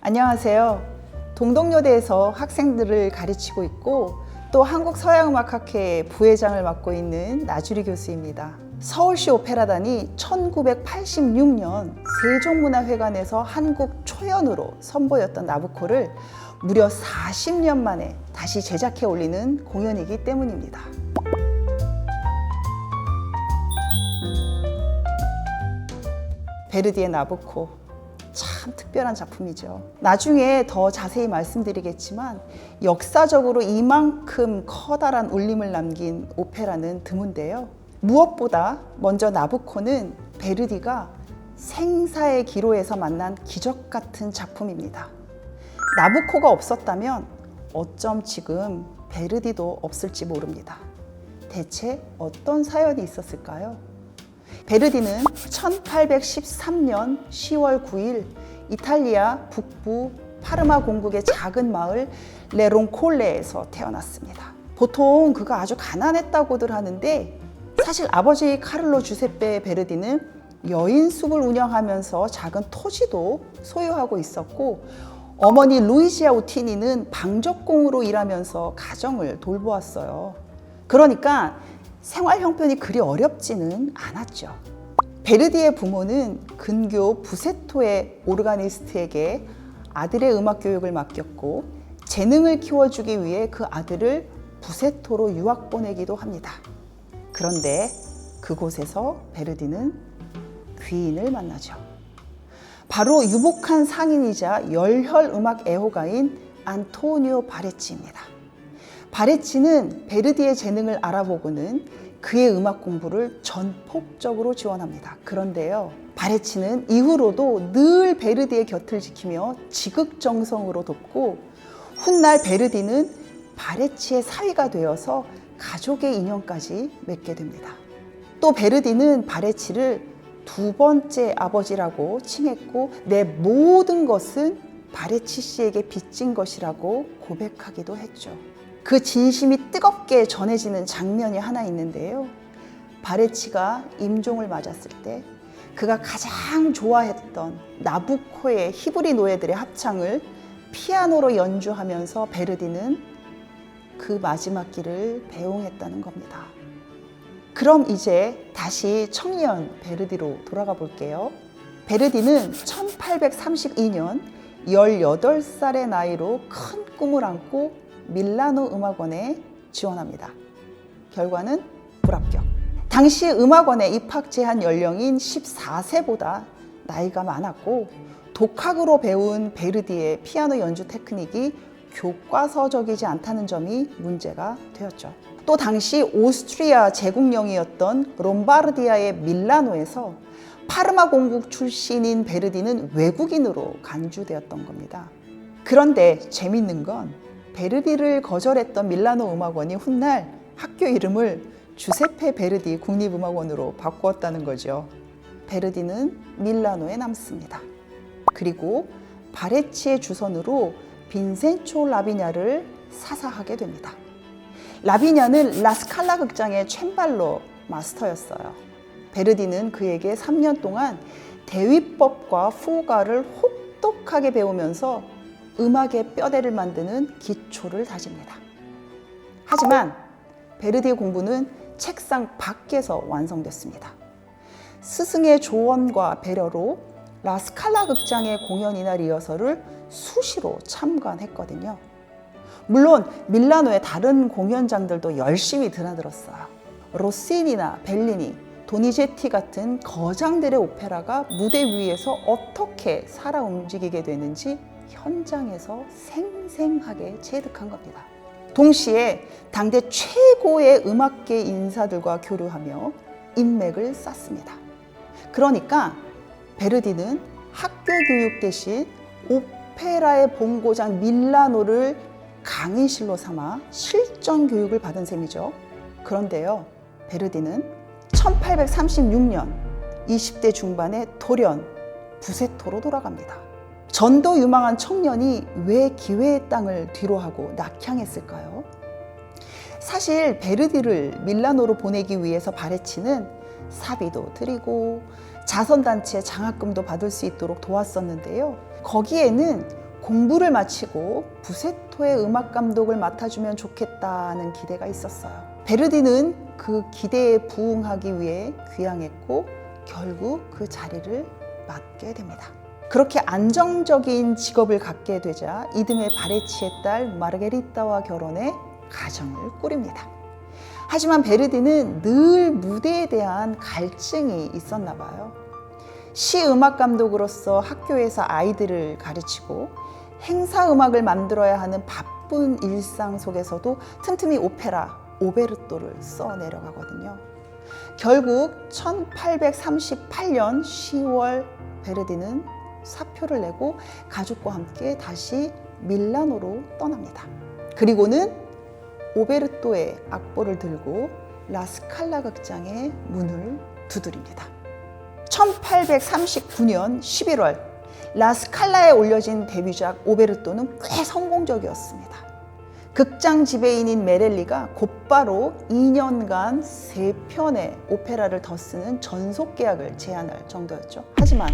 안녕하세요. 동덕여대에서 학생들을 가르치고 있고 또 한국서양음악학회 부회장을 맡고 있는 나주리 교수입니다. 서울시 오페라단이 1986년 세종문화회관에서 한국 초연으로 선보였던 나부코를 무려 40년 만에 다시 제작해 올리는 공연이기 때문입니다. 베르디의 나부코, 참 특별한 작품이죠. 나중에 더 자세히 말씀드리겠지만 역사적으로 이만큼 커다란 울림을 남긴 오페라는 드문데요. 무엇보다 먼저 나부코는 베르디가 생사의 기로에서 만난 기적 같은 작품입니다. 나부코가 없었다면 어쩜 지금 베르디도 없을지 모릅니다. 대체 어떤 사연이 있었을까요? 베르디는 1813년 10월 9일 이탈리아 북부 파르마 공국의 작은 마을 레롱콜레에서 태어났습니다. 보통 그가 아주 가난했다고들 하는데 사실 아버지 카를로 주세페 베르디는 여인숙을 운영하면서 작은 토지도 소유하고 있었고 어머니 루이지아 우티니는 방적공으로 일하면서 가정을 돌보았어요. 그러니까 생활 형편이 그리 어렵지는 않았죠. 베르디의 부모는 근교 부세토의 오르가니스트에게 아들의 음악 교육을 맡겼고 재능을 키워주기 위해 그 아들을 부세토로 유학 보내기도 합니다. 그런데 그곳에서 베르디는 귀인을 만나죠. 바로 유복한 상인이자 열혈 음악 애호가인 안토니오 바레치입니다. 바레치는 베르디의 재능을 알아보고는 그의 음악 공부를 전폭적으로 지원합니다. 그런데요, 바레치는 이후로도 늘 베르디의 곁을 지키며 지극정성으로 돕고 훗날 베르디는 바레치의 사위가 되어서 가족의 인연까지 맺게 됩니다. 또 베르디는 바레치를 두 번째 아버지라고 칭했고 내 모든 것은 바레치 씨에게 빚진 것이라고 고백하기도 했죠. 그 진심이 뜨겁게 전해지는 장면이 하나 있는데요. 바레치가 임종을 맞았을 때 그가 가장 좋아했던 나부코의 히브리 노예들의 합창을 피아노로 연주하면서 베르디는 그 마지막 길을 배웅했다는 겁니다. 그럼 이제 다시 청년 베르디로 돌아가 볼게요. 베르디는 1832년 18살의 나이로 큰 꿈을 안고 밀라노 음악원에 지원합니다. 결과는 불합격. 당시 음악원의 입학 제한 연령인 14세보다 나이가 많았고 독학으로 배운 베르디의 피아노 연주 테크닉이 교과서적이지 않다는 점이 문제가 되었죠. 또 당시 오스트리아 제국령이었던 롬바르디아의 밀라노에서 파르마 공국 출신인 베르디는 외국인으로 간주되었던 겁니다. 그런데 재밌는 건 베르디를 거절했던 밀라노 음악원이 훗날 학교 이름을 주세페 베르디 국립음악원으로 바꾸었다는 거죠. 베르디는 밀라노에 남습니다. 그리고 바레치의 주선으로 빈센초 라비냐를 사사하게 됩니다. 라비냐는 라스칼라 극장의 챈발로 마스터였어요. 베르디는 그에게 3년 동안 대위법과 후가를 혹독하게 배우면서 음악의 뼈대를 만드는 기초를 다집니다. 하지만 베르디의 공부는 책상 밖에서 완성됐습니다. 스승의 조언과 배려로 라스칼라 극장의 공연이나 리허설을 수시로 참관했거든요. 물론 밀라노의 다른 공연장들도 열심히 드나들었어요. 로시니나 벨리니, 도니제티 같은 거장들의 오페라가 무대 위에서 어떻게 살아 움직이게 되는지 현장에서 생생하게 체득한 겁니다. 동시에 당대 최고의 음악계 인사들과 교류하며 인맥을 쌓습니다. 그러니까 베르디는 학교 교육 대신 오페라의 본고장 밀라노를 강의실로 삼아 실전 교육을 받은 셈이죠. 그런데요, 베르디는 1836년 20대 중반에 돌연 부세토로 돌아갑니다. 전도 유망한 청년이 왜 기회의 땅을 뒤로하고 낙향했을까요? 사실 베르디를 밀라노로 보내기 위해서 바레치는 사비도 드리고 자선단체 장학금도 받을 수 있도록 도왔었는데요. 거기에는 공부를 마치고 부세토의 음악 감독을 맡아주면 좋겠다는 기대가 있었어요. 베르디는 그 기대에 부응하기 위해 귀향했고 결국 그 자리를 맡게 됩니다. 그렇게 안정적인 직업을 갖게 되자 이듬해 바레치의 딸 마르게리타와 결혼해 가정을 꾸립니다. 하지만 베르디는 늘 무대에 대한 갈증이 있었나 봐요. 시음악 감독으로서 학교에서 아이들을 가르치고 행사 음악을 만들어야 하는 바쁜 일상 속에서도 틈틈이 오페라, 오베르토를 써 내려가거든요. 결국 1838년 10월 베르디는 사표를 내고 가족과 함께 다시 밀라노로 떠납니다. 그리고는 오베르토의 악보를 들고 라스칼라 극장의 문을 두드립니다. 1839년 11월 라스칼라에 올려진 데뷔작 오베르토는 꽤 성공적이었습니다. 극장 지배인인 메렐리가 곧바로 2년간 3편의 오페라를 더 쓰는 전속 계약을 제안할 정도였죠. 하지만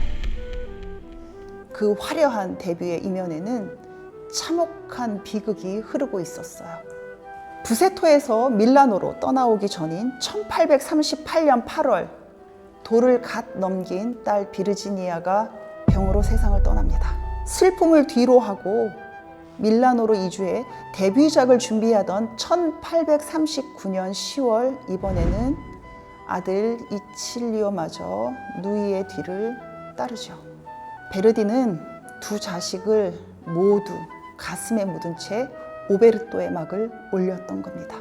그 화려한 데뷔의 이면에는 참혹한 비극이 흐르고 있었어요. 부세토에서 밀라노로 떠나오기 전인 1838년 8월 돌을 갓 넘긴 딸 비르지니아가 병으로 세상을 떠납니다. 슬픔을 뒤로 하고 밀라노로 이주해 데뷔작을 준비하던 1839년 10월 이번에는 아들 이칠리오마저 누이의 뒤를 따르죠. 베르디는 두 자식을 모두 가슴에 묻은 채 오베르토의 막을 올렸던 겁니다.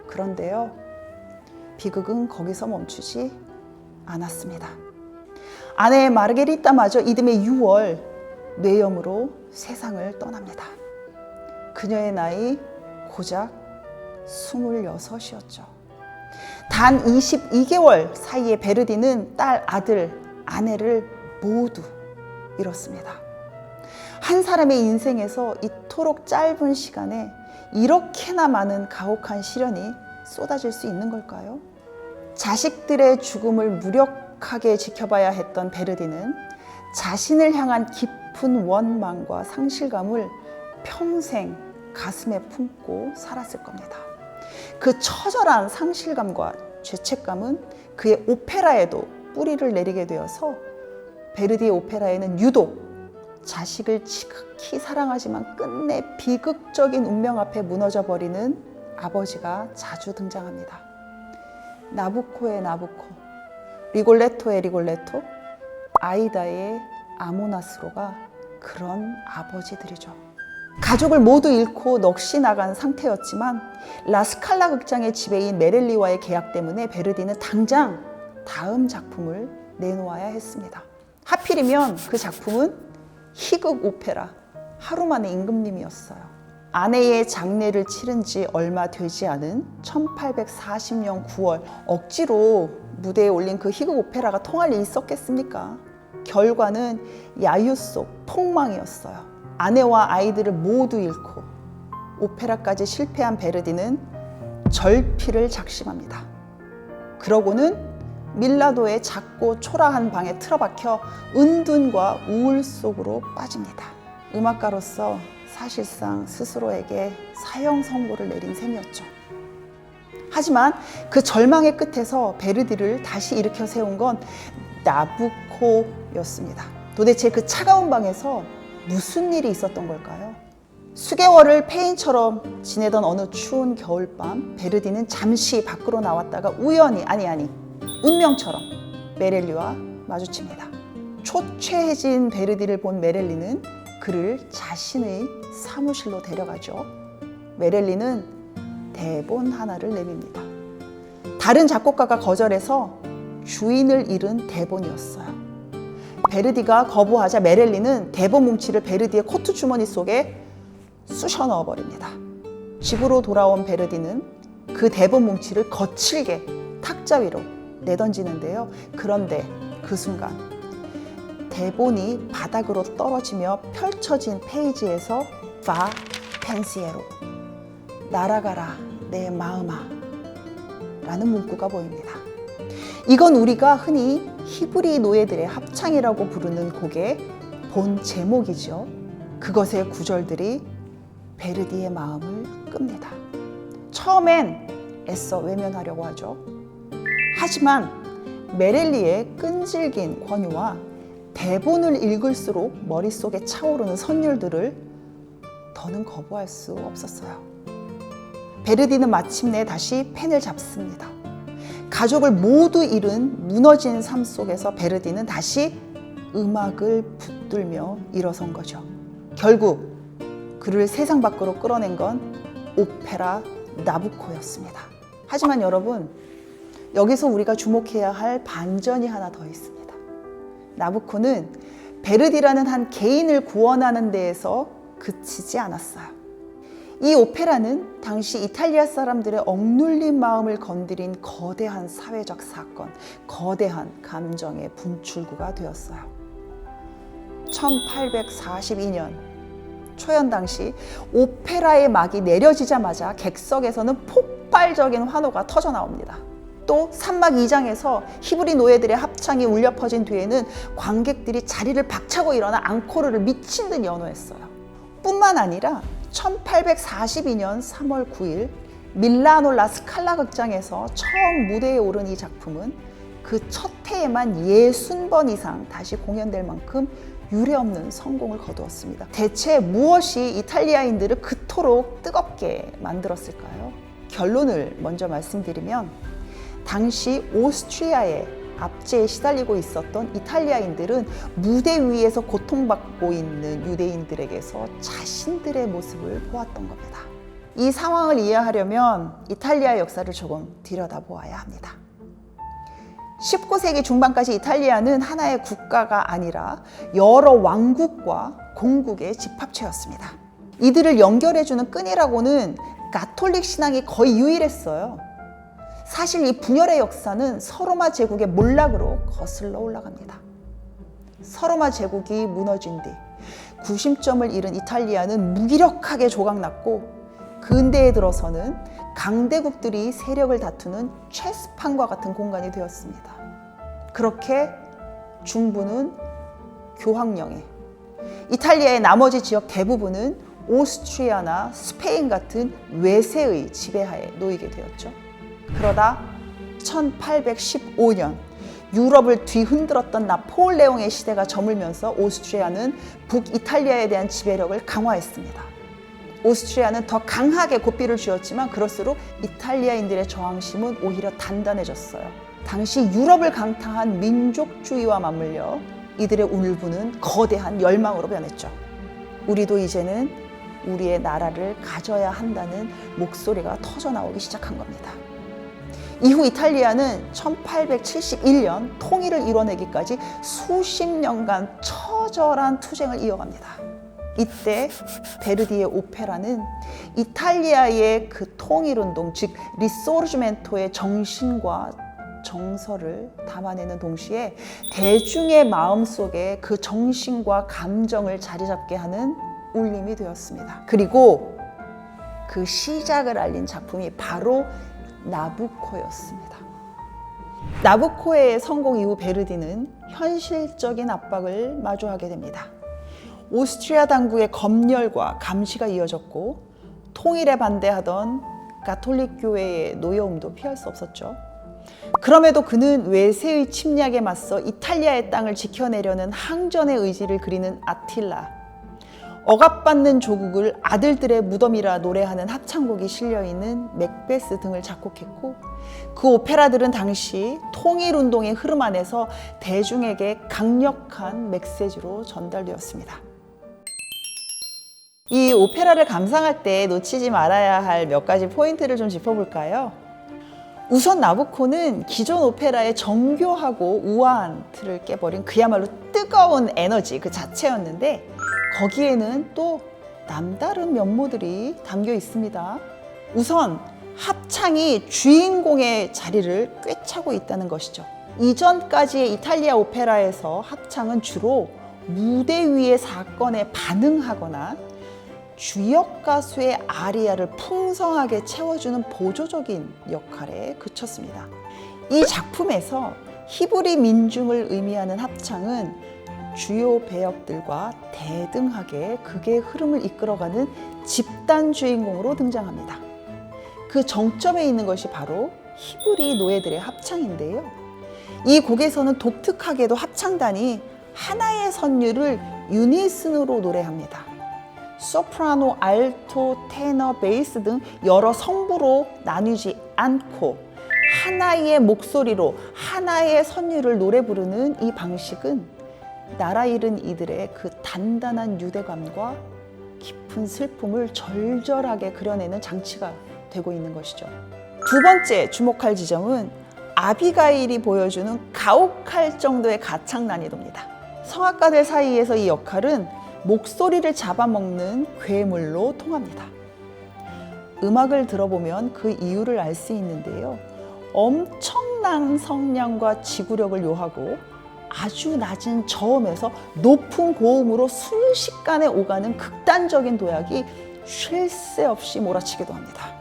그런데요, 비극은 거기서 멈추지 않았습니다. 아내 마르게리타마저 이듬해 6월 뇌염으로 세상을 떠납니다. 그녀의 나이 고작 26이었죠. 단 22개월 사이에 베르디는 딸, 아들, 아내를 모두 잃었습니다. 한 사람의 인생에서 이토록 짧은 시간에 이렇게나 많은 가혹한 시련이 쏟아질 수 있는 걸까요? 자식들의 죽음을 무력하게 지켜봐야 했던 베르디는 자신을 향한 깊은 원망과 상실감을 평생 가슴에 품고 살았을 겁니다. 그 처절한 상실감과 죄책감은 그의 오페라에도 뿌리를 내리게 되어서 베르디의 오페라에는 유독 자식을 지극히 사랑하지만 끝내 비극적인 운명 앞에 무너져 버리는 아버지가 자주 등장합니다. 나부코의 나부코, 리골레토의 리골레토, 아이다의 아모나스로가 그런 아버지들이죠. 가족을 모두 잃고 넋이 나간 상태였지만 라스칼라 극장의 지배인 메렐리와의 계약 때문에 베르디는 당장 다음 작품을 내놓아야 했습니다. 하필이면 그 작품은 희극 오페라 하루만의 임금님이었어요. 아내의 장례를 치른 지 얼마 되지 않은 1840년 9월 억지로 무대에 올린 그 희극 오페라가 통할 일이 있었겠습니까? 결과는 야유 속 폭망이었어요. 아내와 아이들을 모두 잃고 오페라까지 실패한 베르디는 절필을 작심합니다. 그러고는 밀라노의 작고 초라한 방에 틀어박혀 은둔과 우울 속으로 빠집니다. 음악가로서 사실상 스스로에게 사형 선고를 내린 셈이었죠. 하지만 그 절망의 끝에서 베르디를 다시 일으켜 세운 건 나부코였습니다. 도대체 그 차가운 방에서 무슨 일이 있었던 걸까요? 수개월을 폐인처럼 지내던 어느 추운 겨울밤, 베르디는 잠시 밖으로 나왔다가 우연히 운명처럼 메렐리와 마주칩니다. 초췌해진 베르디를 본 메렐리는 그를 자신의 사무실로 데려가죠. 메렐리는 대본 하나를 내밉니다. 다른 작곡가가 거절해서 주인을 잃은 대본이었어요. 베르디가 거부하자 메렐리는 대본 뭉치를 베르디의 코트 주머니 속에 쑤셔 넣어버립니다. 집으로 돌아온 베르디는 그 대본 뭉치를 거칠게 탁자 위로 내던지는데요. 그런데 그 순간 대본이 바닥으로 떨어지며 펼쳐진 페이지에서 파 펜시에로, 날아가라 내 마음아 라는 문구가 보입니다. 이건 우리가 흔히 히브리 노예들의 합창이라고 부르는 곡의 본 제목이죠. 그것의 구절들이 베르디의 마음을 끕니다. 처음엔 애써 외면하려고 하죠. 하지만 메렐리의 끈질긴 권유와 대본을 읽을수록 머릿속에 차오르는 선율들을 더는 거부할 수 없었어요. 베르디는 마침내 다시 펜을 잡습니다. 가족을 모두 잃은 무너진 삶 속에서 베르디는 다시 음악을 붙들며 일어선 거죠. 결국 그를 세상 밖으로 끌어낸 건 오페라 나부코였습니다. 하지만 여러분, 여기서 우리가 주목해야 할 반전이 하나 더 있습니다. 나부코는 베르디라는 한 개인을 구원하는 데에서 그치지 않았어요. 이 오페라는 당시 이탈리아 사람들의 억눌린 마음을 건드린 거대한 사회적 사건, 거대한 감정의 분출구가 되었어요. 1842년 초연 당시 오페라의 막이 내려지자마자 객석에서는 폭발적인 환호가 터져 나옵니다. 또 산막 2장에서 히브리 노예들의 합창이 울려 퍼진 뒤에는 관객들이 자리를 박차고 일어나 앙코르를 미친 듯 연호했어요. 뿐만 아니라 1842년 3월 9일 밀라노 라스칼라 극장에서 처음 무대에 오른 이 작품은 그 첫 해에만 60번 이상 다시 공연될 만큼 유례없는 성공을 거두었습니다. 대체 무엇이 이탈리아인들을 그토록 뜨겁게 만들었을까요? 결론을 먼저 말씀드리면 당시 오스트리아의 압제에 시달리고 있었던 이탈리아인들은 무대 위에서 고통받고 있는 유대인들에게서 자신들의 모습을 보았던 겁니다. 이 상황을 이해하려면 이탈리아의 역사를 조금 들여다보아야 합니다. 19세기 중반까지 이탈리아는 하나의 국가가 아니라 여러 왕국과 공국의 집합체였습니다. 이들을 연결해주는 끈이라고는 가톨릭 신앙이 거의 유일했어요. 사실 이 분열의 역사는 서로마 제국의 몰락으로 거슬러 올라갑니다. 서로마 제국이 무너진 뒤 구심점을 잃은 이탈리아는 무기력하게 조각났고 근대에 들어서는 강대국들이 세력을 다투는 체스판과 같은 공간이 되었습니다. 그렇게 중부는 교황령에, 이탈리아의 나머지 지역 대부분은 오스트리아나 스페인 같은 외세의 지배하에 놓이게 되었죠. 그러다 1815년 유럽을 뒤흔들었던 나폴레옹의 시대가 저물면서 오스트리아는 북이탈리아에 대한 지배력을 강화했습니다. 오스트리아는 더 강하게 고삐를 쥐었지만 그럴수록 이탈리아인들의 저항심은 오히려 단단해졌어요. 당시 유럽을 강타한 민족주의와 맞물려 이들의 울분은 거대한 열망으로 변했죠. 우리도 이제는 우리의 나라를 가져야 한다는 목소리가 터져나오기 시작한 겁니다. 이후 이탈리아는 1871년 통일을 이뤄내기까지 수십 년간 처절한 투쟁을 이어갑니다. 이때 베르디의 오페라는 이탈리아의 그 통일운동, 즉 리소르지멘토의 정신과 정서를 담아내는 동시에 대중의 마음속에 그 정신과 감정을 자리 잡게 하는 울림이 되었습니다. 그리고 그 시작을 알린 작품이 바로 나부코였습니다. 나부코의 성공 이후 베르디는 현실적인 압박을 마주하게 됩니다. 오스트리아 당국의 검열과 감시가 이어졌고 통일에 반대하던 가톨릭 교회의 노여움도 피할 수 없었죠. 그럼에도 그는 외세의 침략에 맞서 이탈리아의 땅을 지켜내려는 항전의 의지를 그리는 아틸라, 억압받는 조국을 아들들의 무덤이라 노래하는 합창곡이 실려있는 맥베스 등을 작곡했고 그 오페라들은 당시 통일운동의 흐름 안에서 대중에게 강력한 메시지로 전달되었습니다. 이 오페라를 감상할 때 놓치지 말아야 할 몇 가지 포인트를 좀 짚어볼까요? 우선 나부코는 기존 오페라의 정교하고 우아한 틀을 깨버린 그야말로 뜨거운 에너지 그 자체였는데 거기에는 또 남다른 면모들이 담겨 있습니다. 우선 합창이 주인공의 자리를 꿰차고 있다는 것이죠. 이전까지의 이탈리아 오페라에서 합창은 주로 무대 위의 사건에 반응하거나 주역 가수의 아리아를 풍성하게 채워주는 보조적인 역할에 그쳤습니다. 이 작품에서 히브리 민중을 의미하는 합창은 주요 배역들과 대등하게 극의 흐름을 이끌어가는 집단 주인공으로 등장합니다. 그 정점에 있는 것이 바로 히브리 노예들의 합창인데요. 이 곡에서는 독특하게도 합창단이 하나의 선율을 유니슨으로 노래합니다. 소프라노, 알토, 테너, 베이스 등 여러 성부로 나뉘지 않고 하나의 목소리로 하나의 선율을 노래 부르는 이 방식은 나라 잃은 이들의 그 단단한 유대감과 깊은 슬픔을 절절하게 그려내는 장치가 되고 있는 것이죠. 두 번째 주목할 지점은 아비가일이 보여주는 가혹할 정도의 가창 난이도입니다. 성악가들 사이에서 이 역할은 목소리를 잡아먹는 괴물로 통합니다. 음악을 들어보면 그 이유를 알 수 있는데요. 엄청난 성량과 지구력을 요하고 아주 낮은 저음에서 높은 고음으로 순식간에 오가는 극단적인 도약이 쉴 새 없이 몰아치기도 합니다.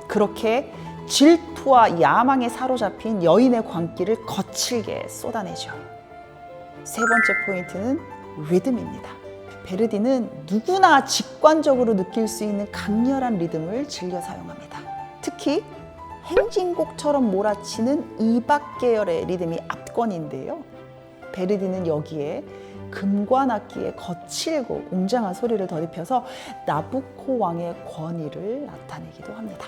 그렇게 질투와 야망에 사로잡힌 여인의 광기를 거칠게 쏟아내죠. 세 번째 포인트는 리듬입니다. 베르디는 누구나 직관적으로 느낄 수 있는 강렬한 리듬을 즐겨 사용합니다. 특히 행진곡처럼 몰아치는 이박 계열의 리듬이 압권인데요. 베르디는 여기에 금관악기의 거칠고 웅장한 소리를 더입혀서 나부코 왕의 권위를 나타내기도 합니다.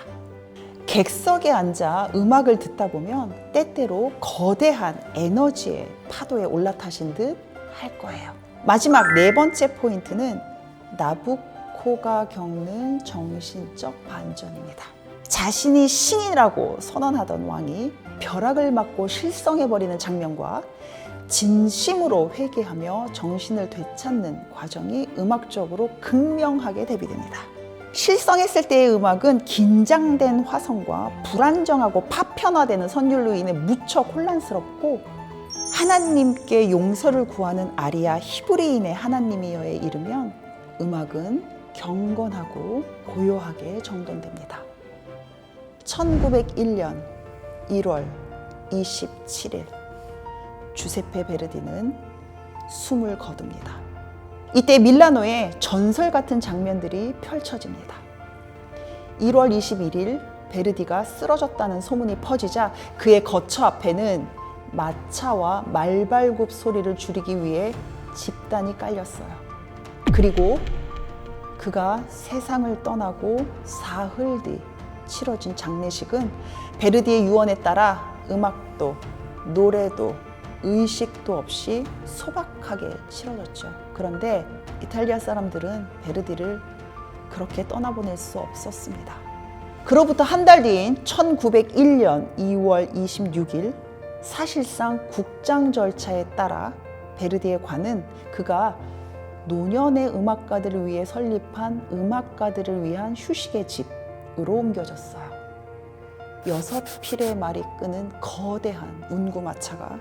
객석에 앉아 음악을 듣다 보면 때때로 거대한 에너지의 파도에 올라타신 듯 할 거예요. 마지막 네 번째 포인트는 나부코가 겪는 정신적 반전입니다. 자신이 신이라고 선언하던 왕이 벼락을 맞고 실성해버리는 장면과 진심으로 회개하며 정신을 되찾는 과정이 음악적으로 극명하게 대비됩니다. 실성했을 때의 음악은 긴장된 화성과 불안정하고 파편화되는 선율로 인해 무척 혼란스럽고 하나님께 용서를 구하는 아리아 히브리인의 하나님이여에 이르면 음악은 경건하고 고요하게 정돈됩니다. 1901년 1월 27일 주세페 베르디는 숨을 거둡니다. 이때 밀라노에 전설 같은 장면들이 펼쳐집니다. 1월 21일 베르디가 쓰러졌다는 소문이 퍼지자 그의 거처 앞에는 마차와 말발굽 소리를 줄이기 위해 집단이 깔렸어요. 그리고 그가 세상을 떠나고 사흘 뒤 치러진 장례식은 베르디의 유언에 따라 음악도 노래도 의식도 없이 소박하게 치러졌죠. 그런데 이탈리아 사람들은 베르디를 그렇게 떠나보낼 수 없었습니다. 그로부터 한 달 뒤인 1901년 2월 26일 사실상 국장 절차에 따라 베르디의 관은 그가 노년의 음악가들을 위해 설립한 음악가들을 위한 휴식의 집으로 옮겨졌어요. 6필의 말이 끄는 거대한 운구마차가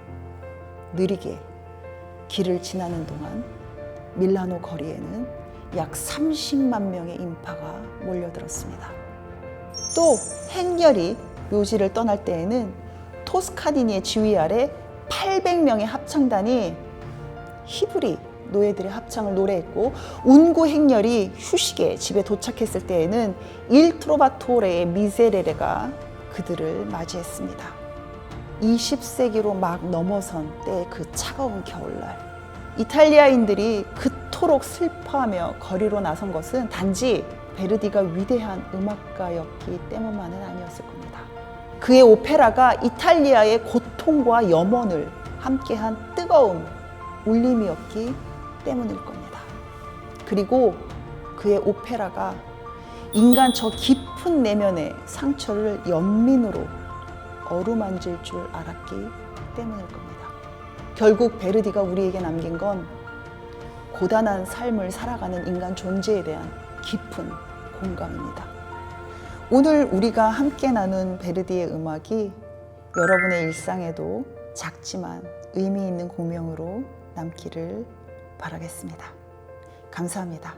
느리게 길을 지나는 동안 밀라노 거리에는 약 30만 명의 인파가 몰려들었습니다. 또 행렬이 묘지를 떠날 때에는 토스카니니의 지휘 아래 800명의 합창단이 히브리 노예들의 합창을 노래했고 운구 행렬이 휴식의 집에 도착했을 때에는 일 트로바토레의 미세레레가 그들을 맞이했습니다. 20세기로 막 넘어선 때의 그 차가운 겨울날 이탈리아인들이 그토록 슬퍼하며 거리로 나선 것은 단지 베르디가 위대한 음악가였기 때문만은 아니었을 겁니다. 그의 오페라가 이탈리아의 고통과 염원을 함께한 뜨거운 울림이었기 때문일 겁니다. 그리고 그의 오페라가 인간 저 깊은 내면의 상처를 연민으로 어루만질 줄 알았기 때문일 겁니다. 결국 베르디가 우리에게 남긴 건 고단한 삶을 살아가는 인간 존재에 대한 깊은 공감입니다. 오늘 우리가 함께 나눈 베르디의 음악이 여러분의 일상에도 작지만 의미 있는 공명으로 남기를 바라겠습니다. 감사합니다.